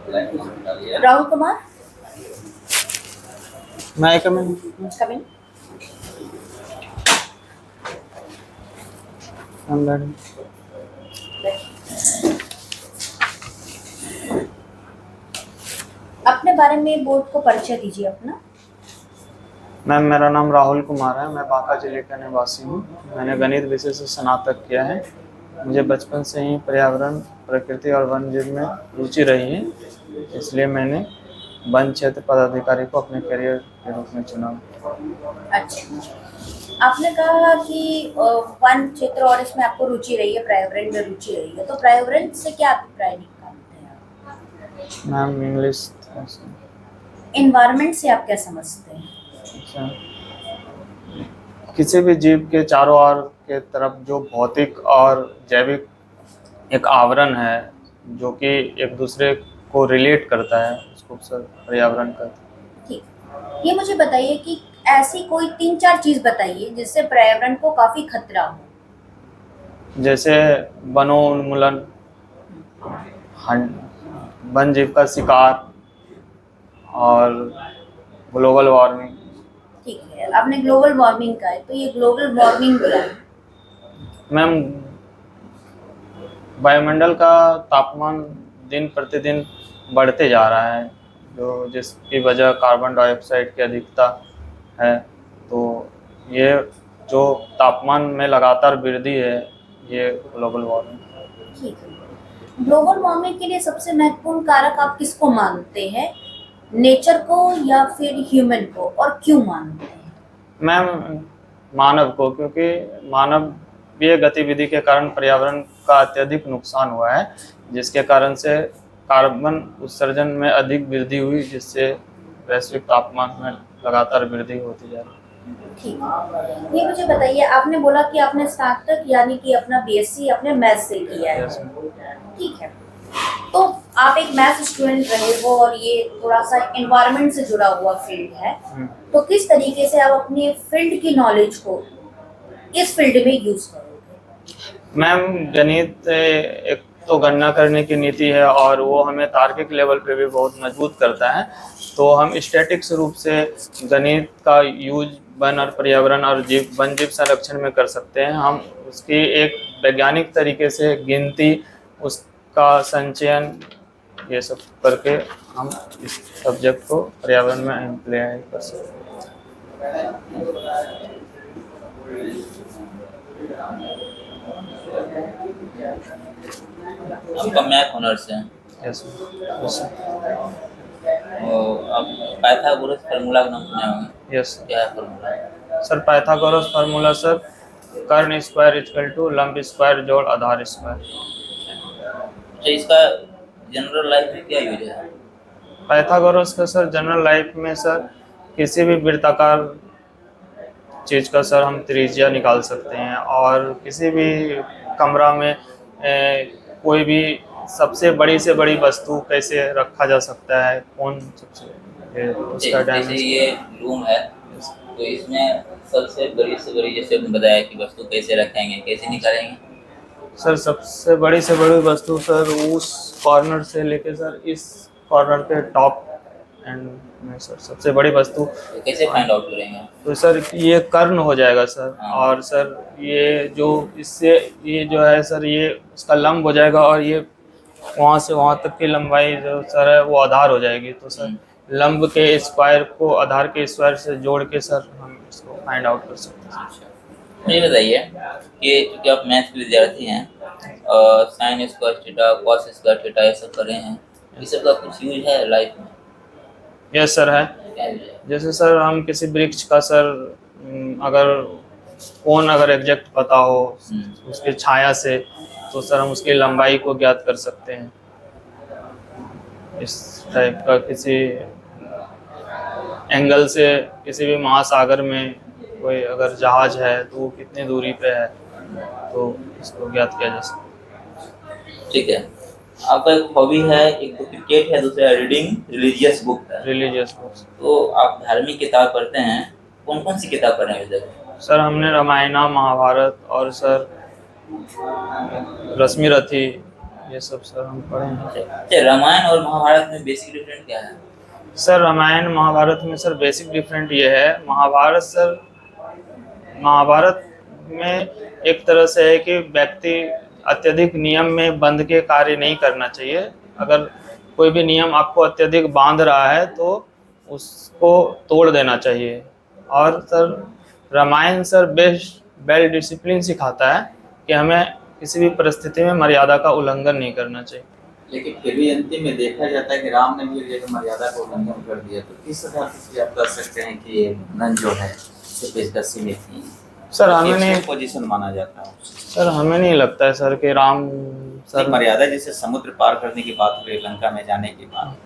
राहुल कुमार, मैं coming. Coming. अपने बारे में बोर्ड को परिचय दीजिए अपना। मैम, मेरा नाम राहुल कुमार है। मैं बांका जिले का निवासी हूँ। मैंने गणित विषय से स्नातक किया है। मुझे बचपन से ही पर्यावरण, प्रकृति और वन जीव में रुचि रही है, इसलिए मैंने वन क्षेत्र पदाधिकारी को अपने करियर के रूप में चुना। अच्छा, आपने कहा कि वन क्षेत्र और इसमें आपको रुचि रही है, पर्यावरण में रुचि रही है, तो पर्यावरण से क्या अभिप्राय निकालते हैं? Ma'am, English. एनवायरनमेंट से आप क्या समझते हैं? अच्छा, किसी भी जीव के चारों ओर के तरफ जो भौतिक और जैविक एक आवरण है, जो कि एक दूसरे को रिलेट करता है, उसको सर पर्यावरण कहते हैं। ठीक, ये मुझे बताइए कि ऐसी कोई 3-4 चीज बताइए जिससे पर्यावरण को काफी खतरा हो। जैसे वनोन्मूलन, वन जीव का शिकार और ग्लोबल वार्मिंग। ठीक है, आपने ग्लोबल वार्मिंग का है, तो ये ग्लोबल वार्मिंग क्या है? मैम, वायुमंडल का तापमान दिन प्रतिदिन बढ़ते जा रहा है, जो जिसकी वजह कार्बन डाइऑक्साइड की अधिकता है। तो ये जो तापमान में लगातार वृद्धि है, ये ग्लोबल वार्मिंग। ठीक है, ग्लोबल वार्मिंग के लिए सबसे महत्वपूर्ण कारक आप किसको मानते हैं? नेचर को या फिर ह्यूमन को, और क्यों मानते हैं? मैम, मानव को, क्योंकि मानवीय गतिविधि के कारण पर्यावरण का अत्यधिक नुकसान हुआ है, जिसके कारण से कार्बन उत्सर्जन में अधिक वृद्धि हुई, जिससे वैश्विक तापमान में लगातार वृद्धि होती जा रही है। ठीक है, ये मुझे बताइए, आपने बोला कि आपने स्नातक यानी कि अपना बीएससी अपने मैथ्स से किया है। ठीक है, तो आप एक मैथ्स स्टूडेंट रहे हो और ये थोड़ा सा एनवायरनमेंट से जुड़ा हुआ फील्ड है, तो किस तरीके से आप अपने फील्ड की नॉलेज को इस फील्ड में यूज करोगे? मैम, गणित एक तो गणना करने की नीति है, और वो हमें तार्किक लेवल पे भी बहुत मजबूत करता है। तो हम स्टैटिक्स रूप से गणित का यूज वन और पर्यावरण और वन जीव संरक्षण में कर सकते हैं। हम उसकी एक वैज्ञानिक तरीके से गिनती, उसका संचयन, ये सब करके हम इस सब्जेक्ट को पर्यावरण में इम्प्लाई कर सकते हैं। आपका मैथ ऑनर्स है। यस आप पाइथागोरस फार्मूला का नाम सुने होंगे। यस क्या है formula? Sir, Pythagoras formula sir, कर्ण स्क्वायर इक्वल टू लंब स्क्वायर जोड़ आधार स्क्वायर। तो इसका जनरल लाइफ में क्या यूज है? पाइथागोरस का सर जनरल लाइफ में सर, किसी भी वृत्ताकार चीज का सर हम त्रिज्या निकाल सकते हैं, और किसी भी कमरा में कोई भी सबसे बड़ी से बड़ी वस्तु कैसे रखा जा सकता है, कौन सबसे उसका जैसे ये रूम है, तो इसमें सबसे बड़ी से बड़ी, जैसे आपने बताया कि वस्तु कैसे रखेंगे, कैसे निकालेंगे? सर सबसे बड़ी से बड़ी वस्तु सर उस कॉर्नर से लेके सर इस कॉर्नर के टॉप एंड में सर सबसे बड़ी वस्तु। तो कैसे फाइंड आउट करेंगे? तो सर ये कर्ण हो जाएगा सर। हाँ। और सर ये जो इससे ये जो है सर, ये उसका लंब हो जाएगा, और ये वहाँ से वहाँ तक की लंबाई जो सर है वो आधार हो जाएगी। तो सर लंब के स्क्वायर को आधार के स्क्वायर से जोड़ के सर हम इसको फाइंड आउट कर सकते हैं। मुझे बताइए कि क्योंकि आप मैथ्स के विद्यार्थी हैं और sine square theta, cos square theta ये सब कर रहे हैं, इस सब का कुछ यूज है लाइफ में? यस सर है। क्या यूज है? जैसे सर हम किसी वृक्ष का सर अगर कौन अगर एग्जैक्ट पता हो उसके छाया से, तो सर हम उसकी लंबाई को ज्ञात कर सकते हैं। इस टाइप का किसी एंगल से किसी भी महासागर में कोई अगर जहाज है तो वो कितनी दूरी पे है, तो इसको ज्ञात किया जा सकता है। ठीक है, आपका एक हॉबी है, एक तो क्रिकेट है, दूसरा रीडिंग रिलीजियस बुक है। Religious books. तो आप धार्मिक किताब पढ़ते हैं, कौन कौन सी किताब पढ़े हैं अभी तक? सर हमने रामायण, महाभारत और सर रश्मि रथी, ये सब सर हम पढ़े हैं। अच्छा, रामायण और महाभारत में बेसिक डिफरेंस क्या है? सर रामायण महाभारत में सर बेसिक डिफरेंट ये है, महाभारत में एक तरह से है कि व्यक्ति अत्यधिक नियम में बंध के कार्य नहीं करना चाहिए। अगर कोई भी नियम आपको अत्यधिक बांध रहा है तो उसको तोड़ देना चाहिए। और sir Ramayan sir well discipline सिखाता है कि हमें किसी भी परिस्थिति में मर्यादा का उल्लंघन नहीं करना चाहिए। लेकिन फिर भी अंतिम में देखा जाता है कि राम ने भी एक जगह मर्यादा को उल्लंघन कर दिया, तो किस आधार से आप कह सकते हैं कि नन जो है सिर्फ इसका सीमित नहीं है? सर हमें नहीं पोजीशन माना जाता है सर हमें नहीं लगता है सर कि राम सर मर्यादा, जैसे समुद्र पार करने की बात हो रही लंका में जाने की बात,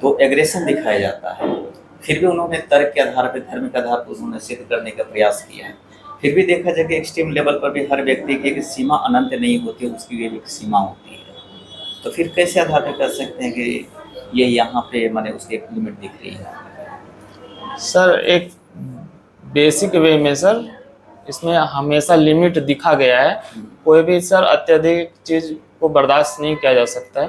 तो एग्रेशन दिखाया जाता है, फिर भी उन्होंने तर्क के आधार पर, धर्म के आधार पर उन्होंने सिद्ध करने का प्रयास किया है। फिर भी देखा जाए कि एक्सट्रीम लेवल पर भी हर व्यक्ति की एक सीमा अनंत नहीं होती, उसकी भी एक सीमा होती है। तो फिर कैसे आधार पर कर सकते हैं कि ये यहाँ पे माने उसकी एक लिमिट दिख रही है? सर एक बेसिक वे में सर इसमें हमेशा लिमिट दिखा गया है, कोई भी सर अत्यधिक चीज को बर्दाश्त नहीं किया जा सकता है।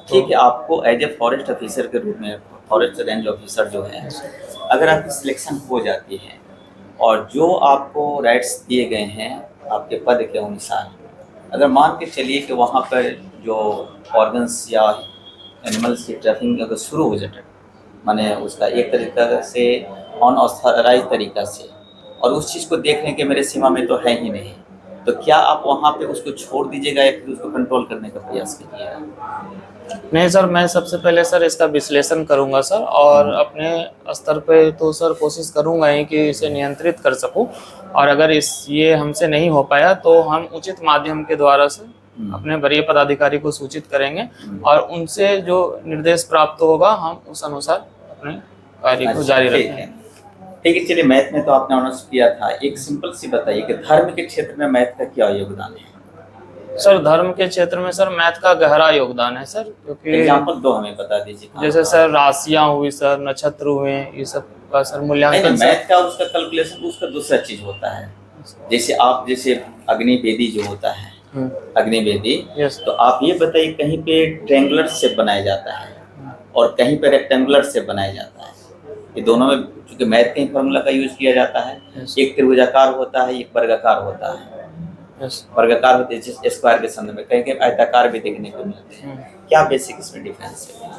ठीक है, आपको एज ए फॉरेस्ट ऑफिसर के रूप में, फॉरेस्ट रेंज ऑफिसर जो है, अगर आपकी सिलेक्शन हो जाती है और जो आपको राइट्स दिए गए हैं आपके पद के अनुसार, अगर मान के चलिए कि वहाँ पर जो ऑर्गन्स या एनिमल्स की ट्रैफिकिंग अगर शुरू हो जाए, माने उसका एक तरीका से अनऑथराइज तरीका से, और उस चीज़ को देख रहे हैं कि मेरे सीमा में तो है ही नहीं, तो क्या आप वहाँ पे उसको छोड़ दीजिएगा या फिर उसको कंट्रोल करने का प्रयास कीजिएगा? नहीं सर, मैं सबसे पहले सर इसका विश्लेषण करूंगा सर, और अपने स्तर पे तो सर कोशिश करूंगा ही कि इसे नियंत्रित कर सकूं, और अगर ये हमसे नहीं हो पाया तो हम उचित माध्यम के द्वारा से अपने वरीय पदाधिकारी को सूचित करेंगे और उनसे जो निर्देश प्राप्त होगा हम उस अनुसार अपने कार्य को जारी रखेंगे। ठीक है, चलिए मैथ में तो आपने ऑनर्स किया था, एक सिंपल सी बताइए कि धर्म के क्षेत्र में मैथ का क्या योगदान है? सर धर्म के क्षेत्र में सर मैथ का गहरा योगदान है सर, क्योंकि एग्जांपल दो हमें बता दीजिए। जैसे सर राशियां हुई सर, नक्षत्र हुए, ये सब का सर मूल्यांकन। मैथ का उसका कैलकुलेशन उसका दूसरा चीज होता है, जैसे अग्निवेदी जो होता है, अग्निवेदी, तो आप ये बताइए कहीं पे ट्रायंगुलर शेप बनाया जाता है और कहीं पे रेक्टेंगुलर शेप बनाया जाता है। ये दोनों में चूंकि मैथ के फॉर्मूला का यूज किया जाता है, एक त्रिभुजाकार होता है, एक वर्गाकार होता है। वर्गाकार होते हैं स्क्वायर के संदर्भ में, कहीं कहीं आयताकार भी देखने को मिलते हैं। क्या बेसिक इसमें डिफरेंस है?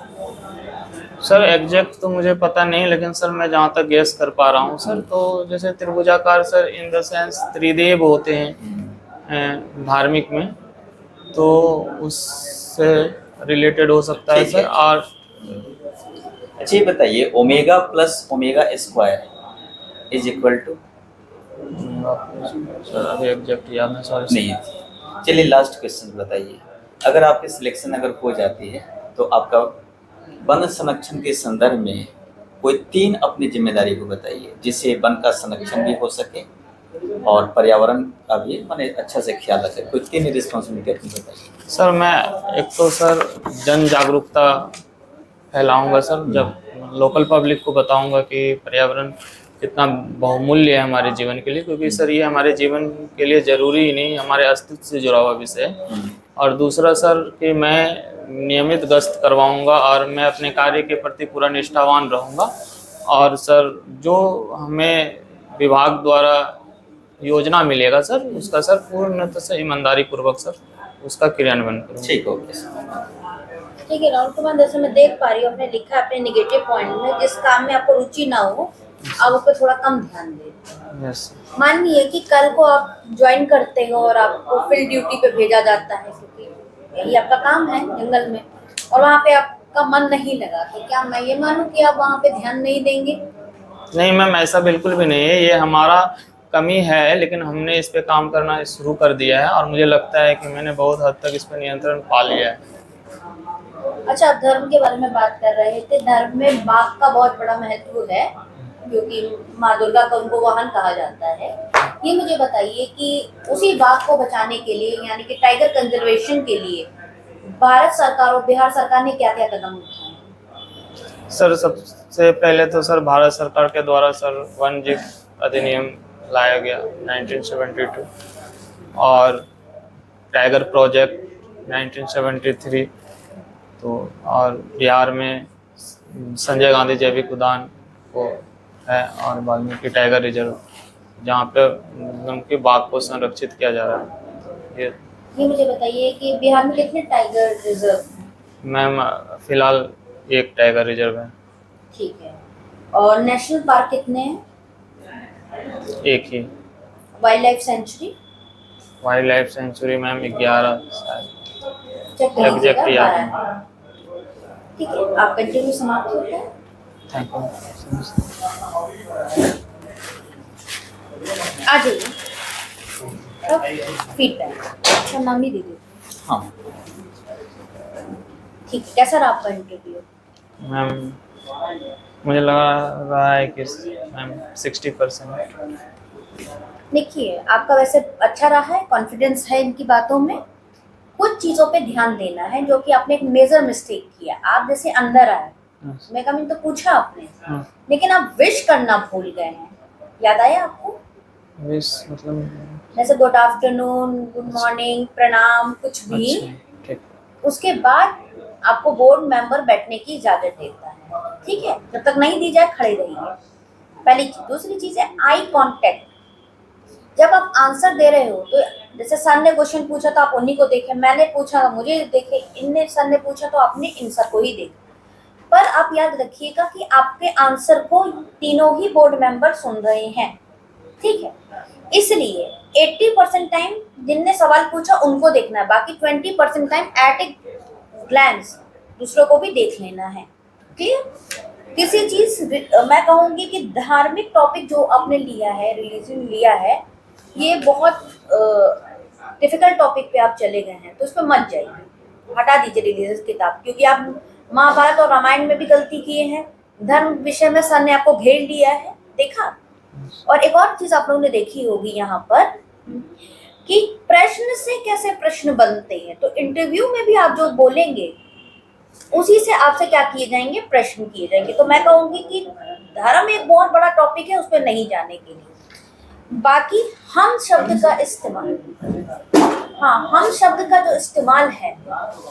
सर एग्जैक्ट तो मुझे पता नहीं, लेकिन सर मैं जहाँ तक गेस कर पा रहा हूँ सर, तो जैसे त्रिभुजाकार सर इन द सेंस त्रिदेव होते हैं धार्मिक में, तो उससे रिलेटेड हो सकता है सर। और अच्छा ये बताइए, omega plus omega square is equal to? Sir अभी एग्जैक्ट याद नहीं, सॉरी नहीं। चलिए लास्ट क्वेश्चन बताइए, अगर आपकी सिलेक्शन अगर हो जाती है तो आपका वन संरक्षण के संदर्भ में कोई 3 अपनी जिम्मेदारी को बताइए जिससे वन का संरक्षण भी हो सके और पर्यावरण का भी माने अच्छा से ख्याल रखे, कोई 3 रिस्पॉन्सिबिलिटी अपनी बताइए। सर मैं एक तो सर जन जागरूकता फैलाऊंगा सर, जब लोकल पब्लिक को बताऊंगा कि पर्यावरण कितना बहुमूल्य है हमारे जीवन के लिए, क्योंकि सर ये हमारे जीवन के लिए ज़रूरी ही नहीं, हमारे अस्तित्व से जुड़ा हुआ विषय है। और दूसरा सर कि मैं नियमित गश्त करवाऊंगा और मैं अपने कार्य के प्रति पूरा निष्ठावान रहूंगा, और सर जो हमें विभाग द्वारा योजना मिलेगा सर उसका सर पूर्णतः से ईमानदारी पूर्वक सर उसका क्रियान्वयन करूँगा। ठीक हो ठीक है राहुल कुमार, जैसे मैं देख पा रही हूँ आपने लिखा अपने नेगेटिव पॉइंट में, जिस काम में आपको रुचि ना हो आप उस पर थोड़ा कम ध्यान दें। मानिए कि कल को आप ज्वाइन करते हो और आपको फील्ड ड्यूटी पे भेजा जाता है, क्योंकि यही आपका काम है जंगल में, और वहाँ पे आपका मन नहीं लगा, तो क्या मैं ये मानूं कि आप वहाँ पे ध्यान नहीं देंगे? नहीं मैम, ऐसा बिल्कुल भी नहीं है, ये हमारा कमी है, लेकिन हमने इस पे काम करना शुरू कर दिया है और मुझे लगता है कि मैंने बहुत हद तक इस पे नियंत्रण पा लिया है। अच्छा, आप धर्म के बारे में बात कर रहे थे, धर्म में बाघ का बहुत बड़ा महत्व है, क्योंकि माँ दुर्गा का उनको वाहन कहा जाता है। ये मुझे बताइए कि उसी बाघ को बचाने के लिए, यानी कि टाइगर कंजर्वेशन के लिए भारत सरकार और बिहार सरकार ने क्या क्या कदम उठाए? सर सबसे पहले तो सर भारत सरकार के द्वारा सर वन जीव अधिनियम लाया गया 1972, और टाइगर प्रोजेक्ट 1973। तो और बिहार में संजय गांधी जैविक उद्यान को है और वाल्मीकि टाइगर रिजर्व, जहाँ पे मतलब कि बाघ को संरक्षित किया जा रहा है। ये मुझे बताइए कि बिहार में कितने टाइगर रिजर्व हैं? मैम फिलहाल एक टाइगर रिजर्व है। ठीक है। और नेशनल पार्क कितने हैं? एक ही। Wild life sanctuary? Wild life sanctuary ma'am 11 शायद, चेक कर लीजिएगा, एग्जैक्ट याद 12 नहीं। है। ठीक है, आपका इंटरव्यू समाप्त होता है। Thank you. आ जाइए। अब फीडबैक। अच्छा मामी दीदी, हाँ, ठीक है, कैसा रहा आपका इंटरव्यू? मैम मुझे लगा रहा है कि मैम 60%। देखिए, आपका वैसे अच्छा रहा है, कॉन्फिडेंस है इनकी बातों में। कुछ चीज़ों पे ध्यान देना है जो कि आपने एक मेजर मिस्टेक किया। आप जैसे अंदर आए, मैं कमिंग तो पूछा आपने, लेकिन आप विश करना भूल गए हैं। याद आया आपको? विश मतलब जैसे गुड आफ्टरनून, गुड मॉर्निंग, प्रणाम, कुछ भी। अच्छा, ठीक। उसके बाद आपको बोर्ड मेंबर बैठने की इजाजत देता है, ठीक है? जब तक नहीं दी जाए खड़े रहिए, पहली चीज। दूसरी चीज है आई कांटेक्ट। जब आप आंसर दे रहे हो तो जैसे सर ने क्वेश्चन पूछा तो आप उन्हीं को देखें, मैंने पूछा तो मुझे देखे, इनने सर ने पूछा तो आपने इन सर को ही देखा। पर आप याद रखिएगा कि आपके आंसर को तीनों ही बोर्ड मेंबर सुन रहे हैं, ठीक है? इसलिए 80% टाइम जिनने सवाल पूछा उनको देखना है, बाकी 20% टाइम एट ए ग्लैंस दूसरों को भी देख लेना है, क्लियर? किसी चीज मैं कहूंगी कि धार्मिक टॉपिक जो आपने लिया है, रिलीजन लिया है, ये बहुत डिफिकल्ट टॉपिक पे आप चले गए हैं, तो उस पर मत जाइए, हटा दीजिए रिलीजियस किताब, क्योंकि आप महाभारत और रामायण में भी गलती किए हैं। धर्म विषय में सर ने आपको घेर लिया है, देखा? और एक और चीज आप लोगों ने देखी होगी यहाँ पर कि प्रश्न से कैसे प्रश्न बनते हैं। तो इंटरव्यू में भी आप जो बोलेंगे उसी से आपसे क्या किए जाएंगे, प्रश्न किए जाएंगे। तो मैं कहूंगी कि धर्म एक बहुत बड़ा टॉपिक है, उस पर नहीं जाने के लिए। बाकी हम शब्द का इस्तेमाल, हाँ, हम शब्द का जो इस्तेमाल है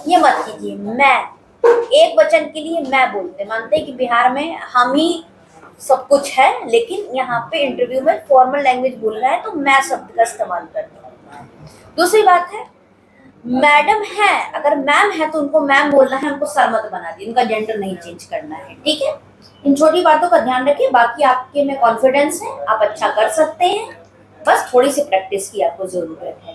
ये मत कीजिए। मैं एक वचन के लिए मैं बोलते, मानते हैं कि बिहार में हम ही सब कुछ है, लेकिन यहाँ पे इंटरव्यू में फॉर्मल लैंग्वेज बोल रहा है तो मैं शब्द का इस्तेमाल करते हैं। दूसरी बात है, मैडम है, अगर मैम है तो उनको मैम बोलना है, उनको सर मत बना दी, उनका जेंडर नहीं चेंज करना है, ठीक है? इन छोटी बातों का ध्यान रखिए। बाकी आपके में कॉन्फिडेंस है, आप अच्छा कर सकते हैं, बस थोड़ी सी प्रैक्टिस की आपको जरूरत है।